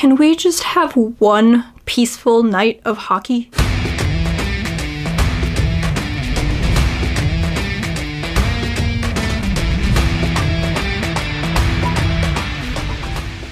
Can we just have one peaceful night of hockey?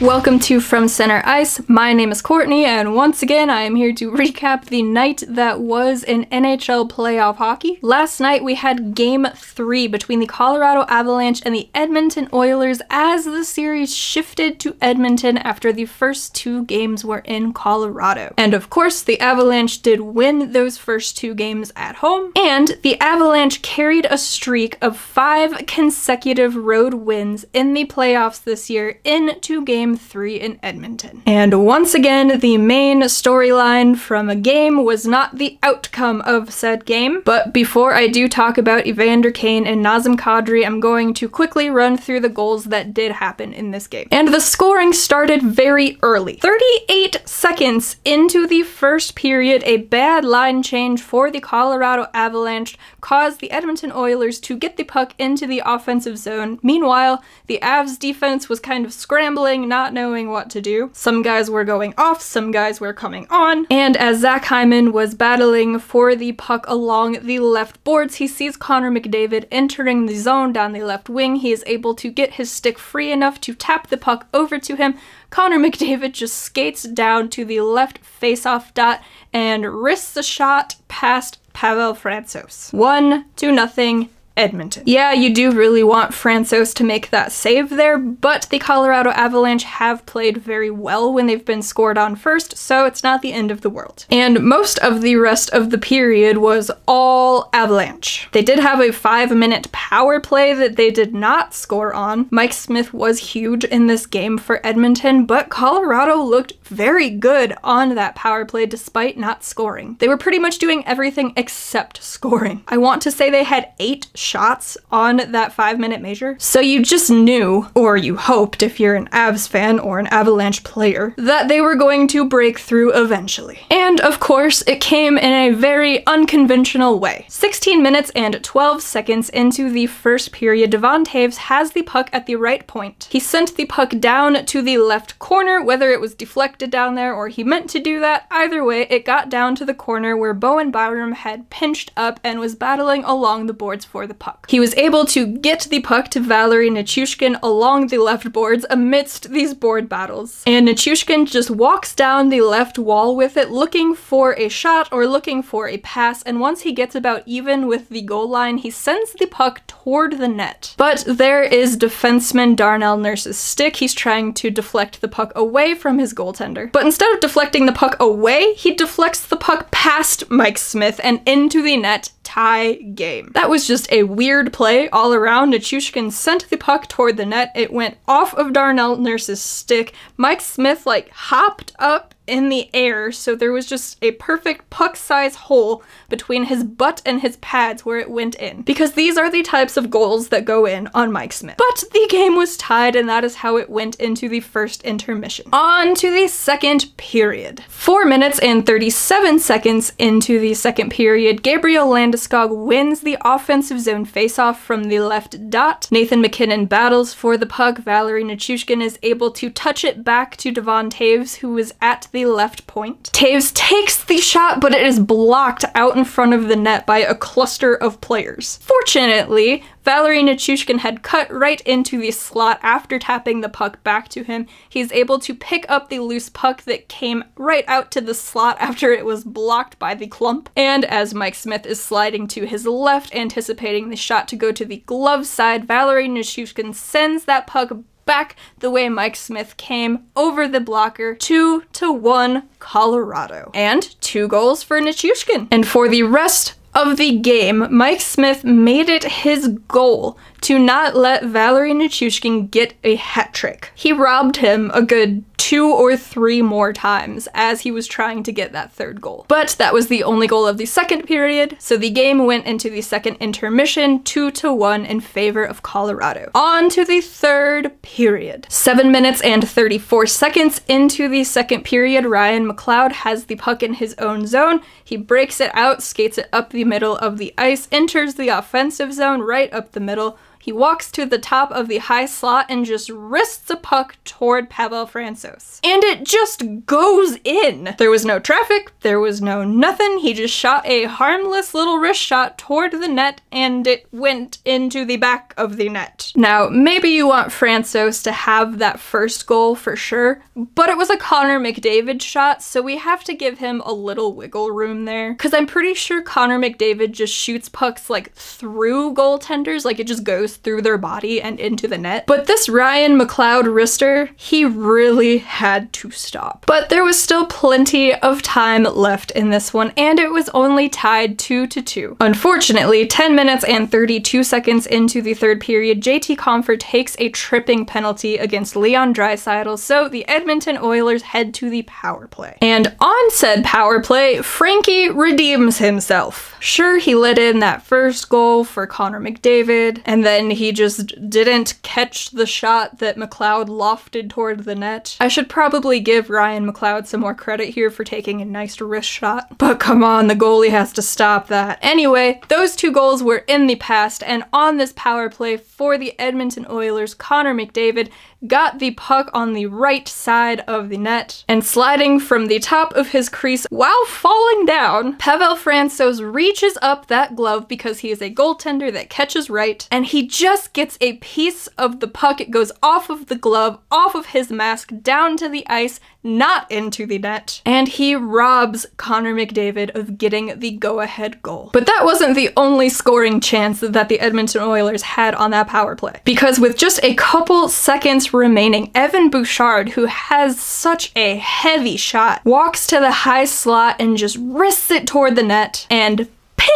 Welcome to From Center Ice. My name is Courtney, and once again I am here to recap the night that was in NHL playoff hockey. Last night we had Game 3 between the Colorado Avalanche and the Edmonton Oilers as the series shifted to Edmonton after the first two games were in Colorado. And of course, the Avalanche did win those first two games at home, and the Avalanche carried a streak of 5 consecutive road wins in the playoffs this year into Game 3 in Edmonton. And once again, the main storyline from a game was not the outcome of said game, but before I do talk about Evander Kane and Nazem Kadri, I'm going to quickly run through the goals that did happen in this game. And the scoring started very early. 38 seconds into the first period, a bad line change for the Colorado Avalanche caused the Edmonton Oilers to get the puck into the offensive zone. Meanwhile, the Avs defense was kind of scrambling, not knowing what to do. Some guys were going off, some guys were coming on, and as Zach Hyman was battling for the puck along the left boards, he sees Connor McDavid entering the zone down the left wing. He is able to get his stick free enough to tap the puck over to him. Connor McDavid just skates down to the left face-off dot and risks a shot past Pavel Francouz. 1-0 Edmonton. Yeah, you do really want Francouz to make that save there, but the Colorado Avalanche have played very well when they've been scored on first, so it's not the end of the world. And most of the rest of the period was all Avalanche. They did have a 5-minute power play that they did not score on. Mike Smith was huge in this game for Edmonton, but Colorado looked very good on that power play despite not scoring. They were pretty much doing everything except scoring. I want to say they had 8 shots on that 5-minute measure. So you just knew, or you hoped if you're an Avs fan or an Avalanche player, that they were going to break through eventually. And of course, it came in a very unconventional way. 16 minutes and 12 seconds into the first period, Devon Toews has the puck at the right point. He sent the puck down to the left corner, whether it was deflected down there or he meant to do that. Either way, it got down to the corner where Bowen Byram had pinched up and was battling along the boards for the puck. He was able to get the puck to Valeri Nichushkin along the left boards amidst these board battles. And Nichushkin just walks down the left wall with it, looking for a shot or looking for a pass, and once he gets about even with the goal line, he sends the puck toward the net. But there is defenseman Darnell Nurse's stick. He's trying to deflect the puck away from his goaltender. But instead of deflecting the puck away, he deflects the puck past Mike Smith and into the net. Tie game. That was just a weird play all around. Nichushkin sent the puck toward the net. It went off of Darnell Nurse's stick. Mike Smith hopped up in the air, so there was just a perfect puck-size hole between his butt and his pads where it went in. Because these are the types of goals that go in on Mike Smith. But the game was tied, and that is how it went into the first intermission. On to the second period. 4 minutes and 37 seconds into the second period, Gabriel Landeskog wins the offensive zone faceoff from the left dot. Nathan MacKinnon battles for the puck. Valeri Nichushkin is able to touch it back to Devon Toews, who was at the left point. Toews takes the shot, but it is blocked out in front of the net by a cluster of players. Fortunately, Valeri Nichushkin had cut right into the slot after tapping the puck back to him. He's able to pick up the loose puck that came right out to the slot after it was blocked by the clump. And as Mike Smith is sliding to his left, anticipating the shot to go to the glove side, Valeri Nichushkin sends that puck back the way Mike Smith came over the blocker. 2-1 Colorado. And 2 goals for Nichushkin. And for the rest of the game, Mike Smith made it his goal to not let Valeri Nichushkin get a hat trick. He robbed him a good 2 or 3 more times as he was trying to get that third goal. But that was the only goal of the second period, so the game went into the second intermission 2-1 in favor of Colorado. On to the third period. 7 minutes and 34 seconds into the second period, Ryan McLeod has the puck in his own zone. He breaks it out, skates it up the middle of the ice, enters the offensive zone right up the middle. he walks to the top of the high slot and just wrists a puck toward Pavel Francouz. And it just goes in! There was no traffic, there was no nothing, he just shot a harmless little wrist shot toward the net and it went into the back of the net. Now, maybe you want Francouz to have that first goal for sure, but it was a Connor McDavid shot, so we have to give him a little wiggle room there. Because I'm pretty sure Connor McDavid just shoots pucks like through goaltenders, like it just goes through their body and into the net. But this Ryan McLeod wrister, he really had to stop. But there was still plenty of time left in this one, and it was only tied 2-2. Unfortunately, 10 minutes and 32 seconds into the third period, JT Compher takes a tripping penalty against Leon Draisaitl, so the Edmonton Oilers head to the power play. And on said power play, Frankie redeems himself. Sure, he let in that first goal for Connor McDavid, and then he just didn't catch the shot that McLeod lofted toward the net. I should probably give Ryan McLeod some more credit here for taking a nice wrist shot, but come on, the goalie has to stop that. Anyway, those two goals were in the past, and on this power play for the Edmonton Oilers, Connor McDavid got the puck on the right side of the net, and sliding from the top of his crease while falling down, Pavel Francouz reaches up that glove because he is a goaltender that catches right, and he just gets a piece of the puck. It goes off of the glove, off of his mask, down to the ice, not into the net, and he robs Connor McDavid of getting the go-ahead goal. But that wasn't the only scoring chance that the Edmonton Oilers had on that power play, because with just a couple seconds remaining, Evan Bouchard, who has such a heavy shot, walks to the high slot and just wrists it toward the net, and ping!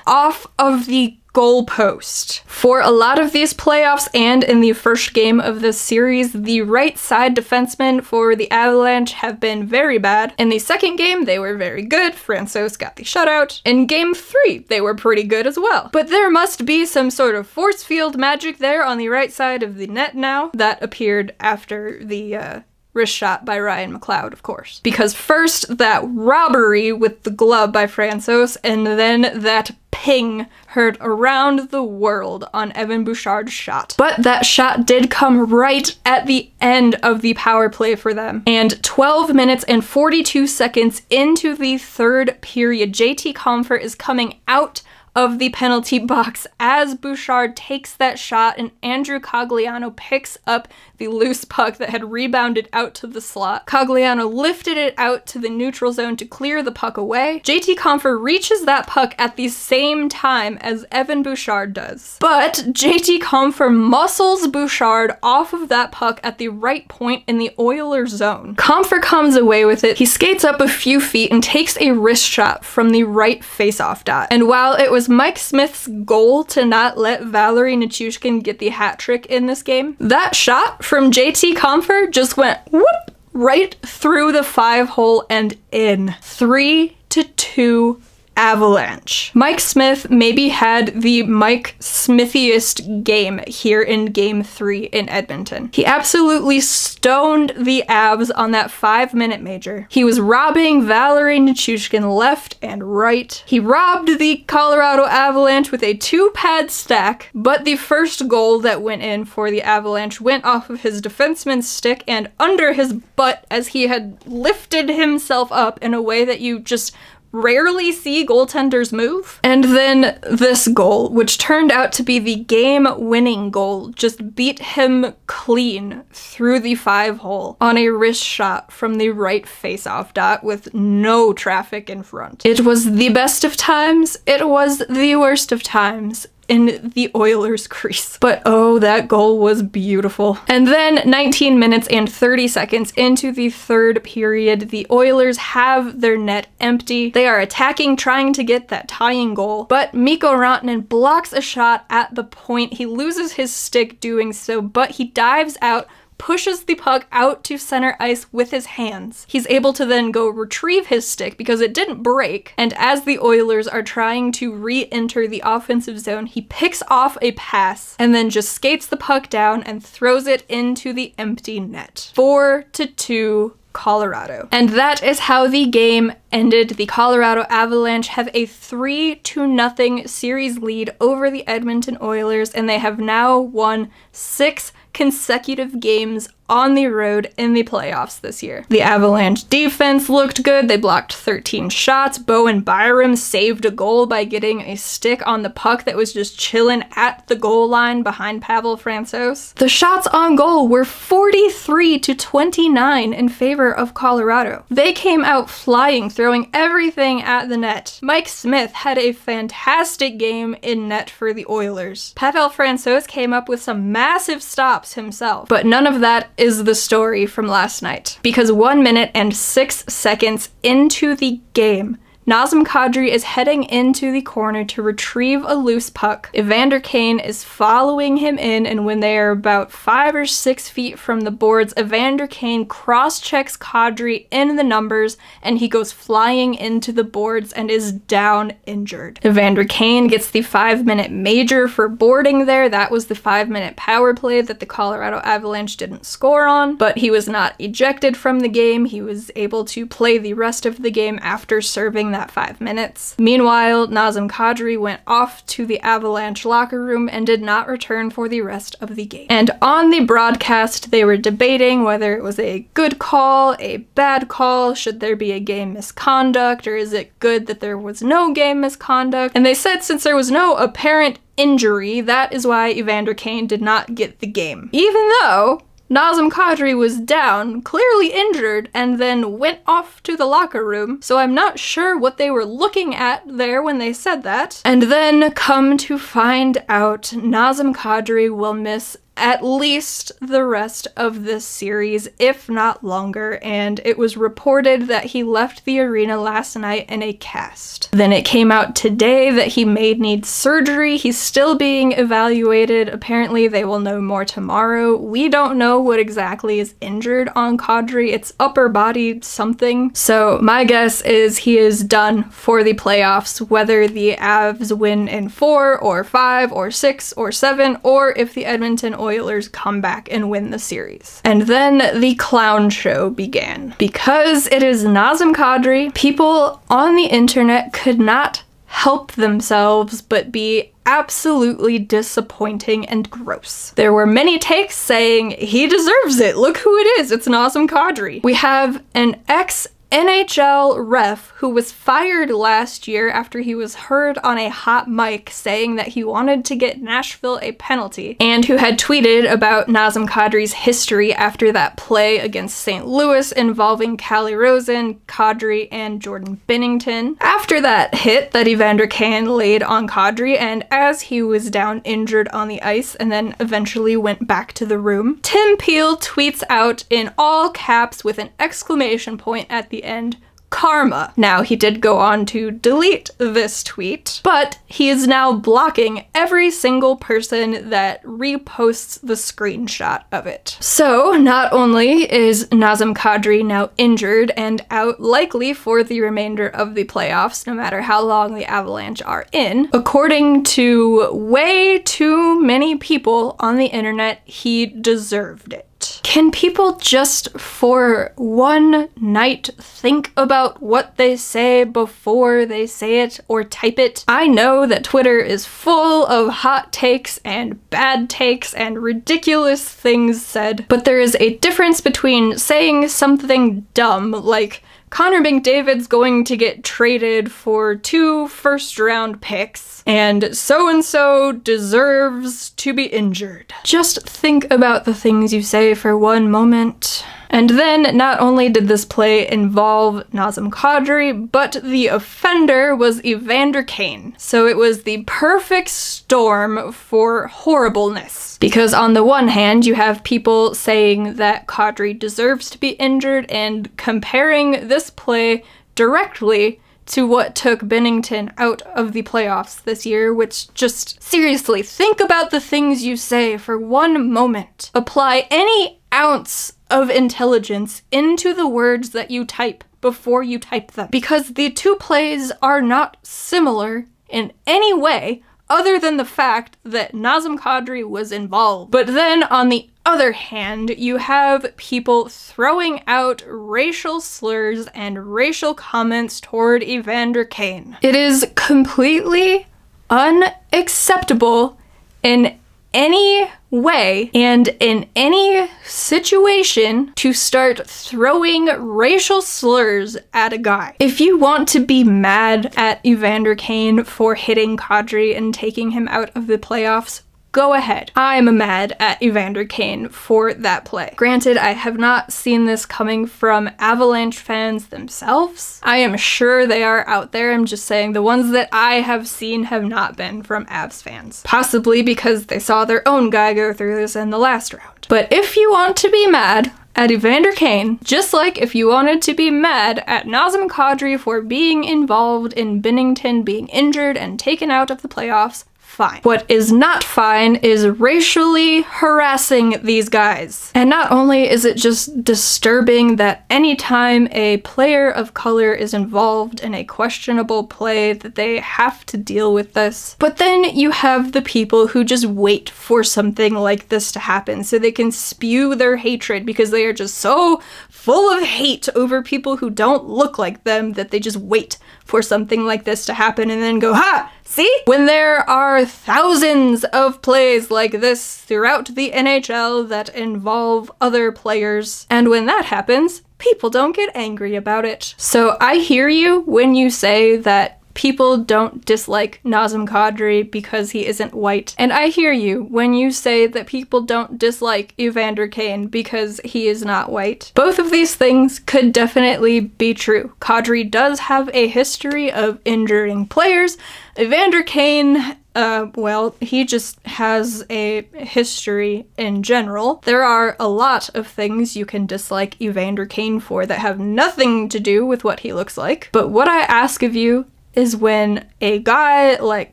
Off of the goal post. For a lot of these playoffs and in the first game of this series, the right side defensemen for the Avalanche have been very bad. In the second game, they were very good. Francouz got the shutout. In game 3, they were pretty good as well. But there must be some sort of force field magic there on the right side of the net now. That appeared after the wrist shot by Ryan McLeod, of course. Because first, that robbery with the glove by Francouz, and then that ping heard around the world on Evan Bouchard's shot. But that shot did come right at the end of the power play for them. And 12 minutes and 42 seconds into the third period, JT Compher is coming out of the penalty box as Bouchard takes that shot, and Andrew Cogliano picks up the loose puck that had rebounded out to the slot. Cogliano lifted it out to the neutral zone to clear the puck away. JT Compher reaches that puck at the same time as Evan Bouchard does. But JT Compher muscles Bouchard off of that puck at the right point in the Oilers zone. Compher comes away with it. He skates up a few feet and takes a wrist shot from the right face-off dot. And while it was Mike Smith's goal to not let Valeri Nichushkin get the hat trick in this game, that shot from JT Compher just went whoop right through the 5-hole and in. 3-2 Avalanche. Mike Smith maybe had the Mike Smithiest game here in game 3 in Edmonton. He absolutely stoned the Avs on that 5-minute major. He was robbing Valeri Nichushkin left and right. He robbed the Colorado Avalanche with a 2-pad stack, but the first goal that went in for the Avalanche went off of his defenseman's stick and under his butt as he had lifted himself up in a way that you just rarely see goaltenders move. And then this goal, which turned out to be the game-winning goal, just beat him clean through the 5-hole on a wrist shot from the right face-off dot with no traffic in front. It was the best of times, it was the worst of times in the Oilers' crease. But oh, that goal was beautiful. And then 19 minutes and 30 seconds into the third period, the Oilers have their net empty. They are attacking, trying to get that tying goal, but Mikko Rantanen blocks a shot at the point. He loses his stick doing so, but he dives out, pushes the puck out to center ice with his hands. He's able to then go retrieve his stick because it didn't break, and as the Oilers are trying to re-enter the offensive zone, he picks off a pass and then just skates the puck down and throws it into the empty net. 4-2 Colorado. And that is how the game ended, the Colorado Avalanche have a 3-0 series lead over the Edmonton Oilers, and they have now won 6 consecutive games on the road in the playoffs this year. The Avalanche defense looked good. They blocked 13 shots. Bowen Byram saved a goal by getting a stick on the puck that was just chilling at the goal line behind Pavel Francouz. The shots on goal were 43-29 in favor of Colorado. They came out flying, throwing everything at the net. Mike Smith had a fantastic game in net for the Oilers. Pavel Francouz came up with some massive stops himself, but none of that is the story from last night, because 1 minute and 6 seconds into the game, Nazem Kadri is heading into the corner to retrieve a loose puck. Evander Kane is following him in, and when they are about 5 or 6 feet from the boards, Evander Kane cross-checks Kadri in the numbers, and he goes flying into the boards and is down injured. Evander Kane gets the 5-minute major for boarding there. That was the 5-minute power play that the Colorado Avalanche didn't score on, but he was not ejected from the game. He was able to play the rest of the game after serving that 5 minutes. Meanwhile, Nazem Kadri went off to the Avalanche locker room and did not return for the rest of the game. And on the broadcast, they were debating whether it was a good call, a bad call, should there be a game misconduct, or is it good that there was no game misconduct? And they said since there was no apparent injury, that is why Evander Kane did not get the game. Even though Nazem Kadri was down, clearly injured, and then went off to the locker room, so I'm not sure what they were looking at there when they said that. And then, come to find out, Nazem Kadri will miss at least the rest of this series, if not longer, and it was reported that he left the arena last night in a cast. Then it came out today that he may need surgery. He's still being evaluated. Apparently they will know more tomorrow. We don't know what exactly is injured on Kadri. It's upper body something. So my guess is he is done for the playoffs, whether the Avs win in 4 or 5 or 6 or 7, or if the Edmonton Oilers come back and win the series. And then the clown show began. Because it is Nazem Kadri, people on the internet could not help themselves but be absolutely disappointing and gross. There were many takes saying, he deserves it, look who it is, it's Nazem Kadri. We have an ex-NHL ref who was fired last year after he was heard on a hot mic saying that he wanted to get Nashville a penalty, and who had tweeted about Nazem Kadri's history after that play against St. Louis involving Calle Rosen, Kadri, and Jordan Binnington. After that hit that Evander Kane laid on Kadri, and as he was down injured on the ice and then eventually went back to the room, Tim Peel tweets out in all caps with an exclamation point at the end, "Karma." Now, he did go on to delete this tweet, but he is now blocking every single person that reposts the screenshot of it. So, not only is Nazem Kadri now injured and out likely for the remainder of the playoffs, no matter how long the Avalanche are in, according to way too many people on the internet, he deserved it. Can people just for one night think about what they say before they say it or type it? I know that Twitter is full of hot takes and bad takes and ridiculous things said, but there is a difference between saying something dumb like, Connor McDavid's going to get traded for 2 first-round picks, and so-and-so deserves to be injured. Just think about the things you say for one moment. And then, not only did this play involve Nazem Kadri, but the offender was Evander Kane. So it was the perfect storm for horribleness. Because on the one hand, you have people saying that Kadri deserves to be injured and comparing this play directly to what took Binnington out of the playoffs this year, which just, seriously, think about the things you say for one moment. Apply any ounce of intelligence into the words that you type before you type them. Because the two plays are not similar in any way other than the fact that Nazem Kadri was involved. But then on the other hand, you have people throwing out racial slurs and racial comments toward Evander Kane. It is completely unacceptable in any way and in any situation to start throwing racial slurs at a guy. If you want to be mad at Evander Kane for hitting Kadri and taking him out of the playoffs, go ahead. I'm mad at Evander Kane for that play. Granted, I have not seen this coming from Avalanche fans themselves. I am sure they are out there. I'm just saying the ones that I have seen have not been from Avs fans. Possibly because they saw their own guy go through this in the last round. But if you want to be mad at Evander Kane, just like if you wanted to be mad at Nazem Kadri for being involved in Binnington being injured and taken out of the playoffs, fine. What is not fine is racially harassing these guys. And not only is it just disturbing that anytime a player of color is involved in a questionable play that they have to deal with this, but then you have the people who just wait for something like this to happen so they can spew their hatred because they are just so full of hate over people who don't look like them that they just wait for something like this to happen and then go, ha! See? When there are thousands of plays like this throughout the NHL that involve other players, and when that happens, people don't get angry about it. So I hear you when you say that people don't dislike Nazem Kadri because he isn't white. And I hear you when you say that people don't dislike Evander Kane because he is not white. Both of these things could definitely be true. Kadri does have a history of injuring players. Evander Kane, well, he just has a history in general. There are a lot of things you can dislike Evander Kane for that have nothing to do with what he looks like. But what I ask of you is when a guy like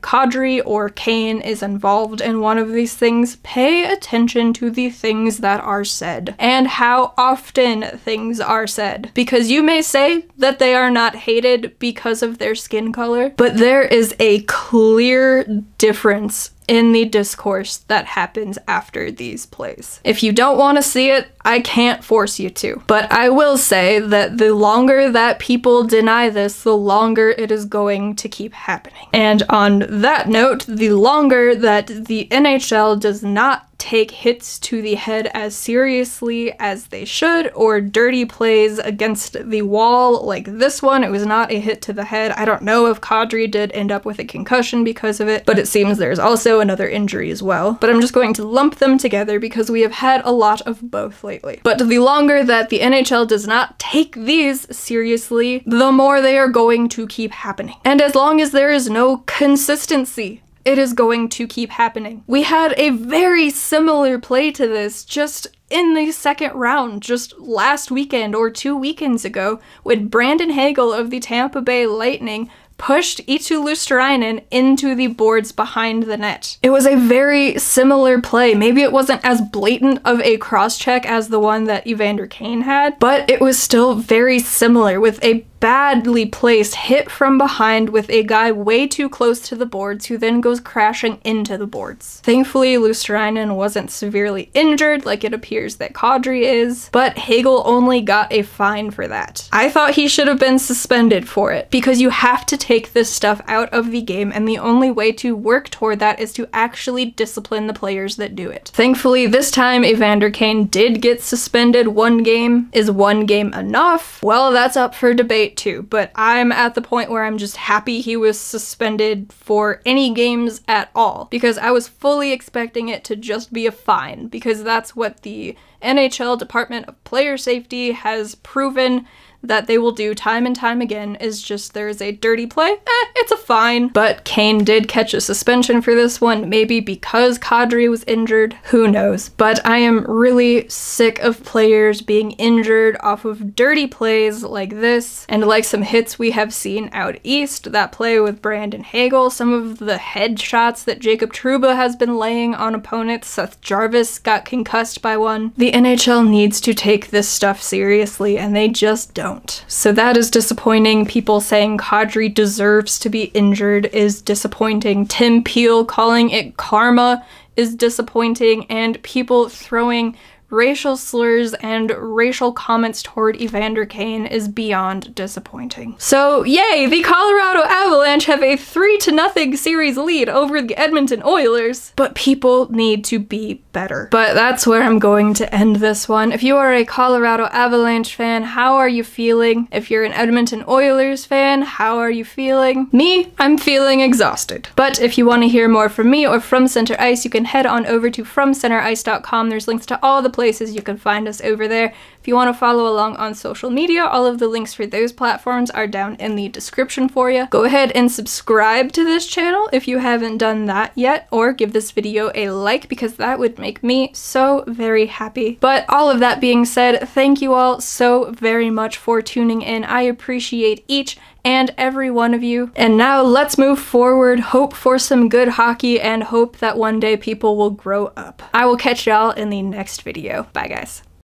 Kadri or Kane is involved in one of these things, pay attention to the things that are said and how often things are said. Because you may say that they are not hated because of their skin color, but there is a clear difference in the discourse that happens after these plays. If you don't want to see it, I can't force you to. But I will say that the longer that people deny this, the longer it is going to keep happening. And on that note, the longer that the NHL does not take hits to the head as seriously as they should, or dirty plays against the wall like this one. It was not a hit to the head. I don't know if Kadri did end up with a concussion because of it, but it seems there's also another injury as well. But I'm just going to lump them together because we have had a lot of both lately. But the longer that the NHL does not take these seriously, the more they are going to keep happening. And as long as there is no consistency, it is going to keep happening. We had a very similar play to this just in the second round, just last weekend or 2 weekends ago, when Brandon Hagel of the Tampa Bay Lightning pushed Eetu Luostarinen into the boards behind the net. It was a very similar play. Maybe it wasn't as blatant of a cross-check as the one that Evander Kane had, but it was still very similar, with a badly placed hit from behind with a guy way too close to the boards who then goes crashing into the boards. Thankfully, Luostarinen wasn't severely injured like it appears that Kadri is, but Hagel only got a fine for that. I thought he should have been suspended for it, because you have to take this stuff out of the game, and the only way to work toward that is to actually discipline the players that do it. Thankfully, this time Evander Kane did get suspended 1 game. Is 1 game enough? Well, that's up for debate too, but I'm at the point where I'm just happy he was suspended for any games at all, because I was fully expecting it to just be a fine, because that's what the NHL Department of Player Safety has proven that they will do time and time again, is just there's a dirty play, it's a fine. But Kane did catch a suspension for this one, maybe because Kadri was injured, who knows. But I am really sick of players being injured off of dirty plays like this, and like some hits we have seen out east, that play with Brandon Hagel, some of the headshots that Jacob Trouba has been laying on opponents. Seth Jarvis got concussed by one. The NHL needs to take this stuff seriously, and they just don't. So that is disappointing. People saying Kadri deserves to be injured is disappointing. Tim Peel calling it karma is disappointing, and people throwing racial slurs and racial comments toward Evander Kane is beyond disappointing. So yay, the Colorado Avalanche have a 3-0 series lead over the Edmonton Oilers, but people need to be better. But that's where I'm going to end this one. If you are a Colorado Avalanche fan, how are you feeling? If you're an Edmonton Oilers fan, how are you feeling? Me, I'm feeling exhausted. But if you want to hear more from me or from Center Ice, you can head on over to FromCenterIce.com. There's links to all the places you can find us over there. If you want to follow along on social media, all of the links for those platforms are down in the description for you. Go ahead and subscribe to this channel if you haven't done that yet, or give this video a like because that would make me so very happy. But all of that being said, thank you all so very much for tuning in. I appreciate each and every one of you. And now let's move forward, hope for some good hockey, and hope that one day people will grow up. I will catch y'all in the next video. Bye guys.